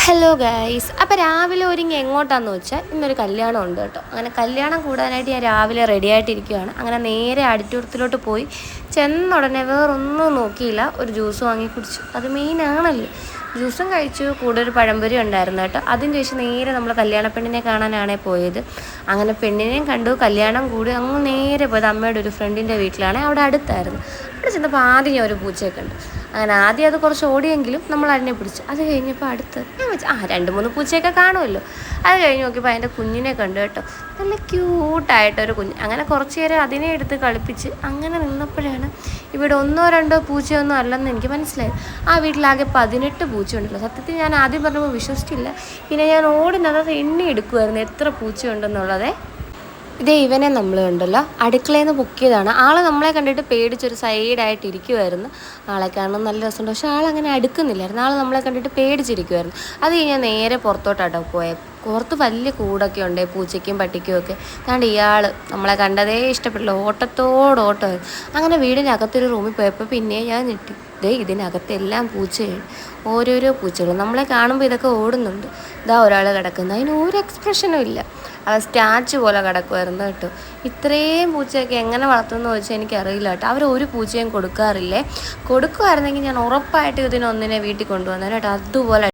Hello guys, അപ്പോൾ രാവിലെ ഒരുങ്ങി എങ്ങോട്ടാന്ന് വെച്ചാൽ ഇന്നൊരു കല്യാണം ഉണ്ട് കേട്ടോ. അങ്ങനെ കല്യാണം കൂടാനായിട്ട് ഞാൻ രാവിലെ റെഡി ആയിട്ടിരിക്കുകയാണ്. അങ്ങനെ നേരെ ആഡിറ്റോറിയത്തിലോട്ട് പോയി ചെന്ന ഉടനെ വേറൊന്നും നോക്കിയില്ല, ഒരു ജ്യൂസ് വാങ്ങി കുടിച്ചു. അത് മെയിനാണല്ലോ. ജ്യൂസും കഴിച്ചു, കൂടെ ഒരു പഴംപൊരി ഉണ്ടായിരുന്നു കേട്ടോ. അതിന് ശേഷം നേരെ നമ്മൾ കല്യാണ പെണ്ണിനെ കാണാനാണ് പോയത്. അങ്ങനെ പെണ്ണിനെയും കണ്ടു, കല്യാണം കൂടി അങ്ങ് നേരെ പോയത് അമ്മയുടെ ഒരു ഫ്രണ്ടിൻ്റെ വീട്ടിലാണ്. അവിടെ അടുത്തായിരുന്നു. അവിടെ ചെന്നപ്പോൾ ആദ്യം ഞാൻ ഒരു പൂച്ചയൊക്കെ ഉണ്ട്. അങ്ങനെ ആദ്യം അത് കുറച്ച് ഓടിയെങ്കിലും നമ്മൾ അതിനെ പിടിച്ചു. അത് കഴിഞ്ഞപ്പോൾ അടുത്ത് ഞാൻ വെച്ചു 2-3 പൂച്ചയൊക്കെ കാണുമല്ലോ. അത് കഴിഞ്ഞ് നോക്കിയപ്പോൾ അതിൻ്റെ കുഞ്ഞിനെ കണ്ടു കേട്ടോ. നല്ല ക്യൂട്ടായിട്ടൊരു കുഞ്ഞ്. അങ്ങനെ കുറച്ച് നേരം അതിനെ എടുത്ത് കളിപ്പിച്ച് അങ്ങനെ നിന്നപ്പോഴാണ് ഇവിടെ 1-2 പൂച്ചയൊന്നും അല്ലെന്ന് എനിക്ക് മനസ്സിലായത്. ആ വീട്ടിലാകെ 18 പൂച്ചയുണ്ടല്ലോ. സത്യത്തിൽ ഞാൻ ആദ്യം പറഞ്ഞപ്പോൾ വിശ്വസിച്ചില്ല. പിന്നെ ഞാൻ ഓടുന്നത് എണ്ണി എടുക്കുമായിരുന്നു എത്ര പൂച്ചയുണ്ടെന്നുള്ളത്. ഇതേ ഇവനെ നമ്മൾ കണ്ടല്ലോ, അടുക്കളയിൽ നിന്ന് പൊക്കിയതാണ്. ആൾ നമ്മളെ കണ്ടിട്ട് പേടിച്ചൊരു സൈഡായിട്ട് ഇരിക്കുമായിരുന്നു. ആളെ കാണാൻ നല്ല രസമുണ്ട്, പക്ഷെ ആളങ്ങനെ അടുക്കുന്നില്ലായിരുന്നു. ആൾ നമ്മളെ കണ്ടിട്ട് പേടിച്ചിരിക്കുമായിരുന്നു. അത് കഴിഞ്ഞാൽ നേരെ പുറത്തോട്ടാട്ടോ പോയത്. പുറത്ത് വലിയ കൂടൊക്കെ ഉണ്ട് പൂച്ചയ്ക്കും പട്ടിക്കും ഒക്കെ. അതുകൊണ്ട് ഇയാൾ നമ്മളെ കണ്ടതേ ഇഷ്ടപ്പെട്ടില്ല, ഓട്ടത്തോടോട്ടം. അങ്ങനെ വീടിനകത്തൊരു റൂമിൽ പോയപ്പോൾ പിന്നെ ഞാൻ ഞെട്ടി. ഇതിനകത്തെല്ലാം പൂച്ചയാണ്, ഓരോരോ പൂച്ചകൾ. നമ്മളെ കാണുമ്പോൾ ഇതൊക്കെ ഓടുന്നുണ്ട്. ഇതാ ഒരാൾ കിടക്കുന്നത്, അതിന് ഒരു എക്സ്പ്രഷനും ഇല്ല. സ്റ്റാച്ചു പോലെ കിടക്കുമായിരുന്നു കേട്ടോ. ഇത്രയും പൂച്ചയൊക്കെ എങ്ങനെ വളർത്തുമെന്ന് ചോദിച്ചാൽ എനിക്കറിയില്ല കേട്ടോ. അവർ ഒരു പൂച്ചയും കൊടുക്കാറില്ലേ. കൊടുക്കുമായിരുന്നെങ്കിൽ ഞാൻ ഉറപ്പായിട്ട് ഇതിനൊന്നിനെ വീട്ടിൽ കൊണ്ടുവന്നേനെ കേട്ടോ. അതുപോലെ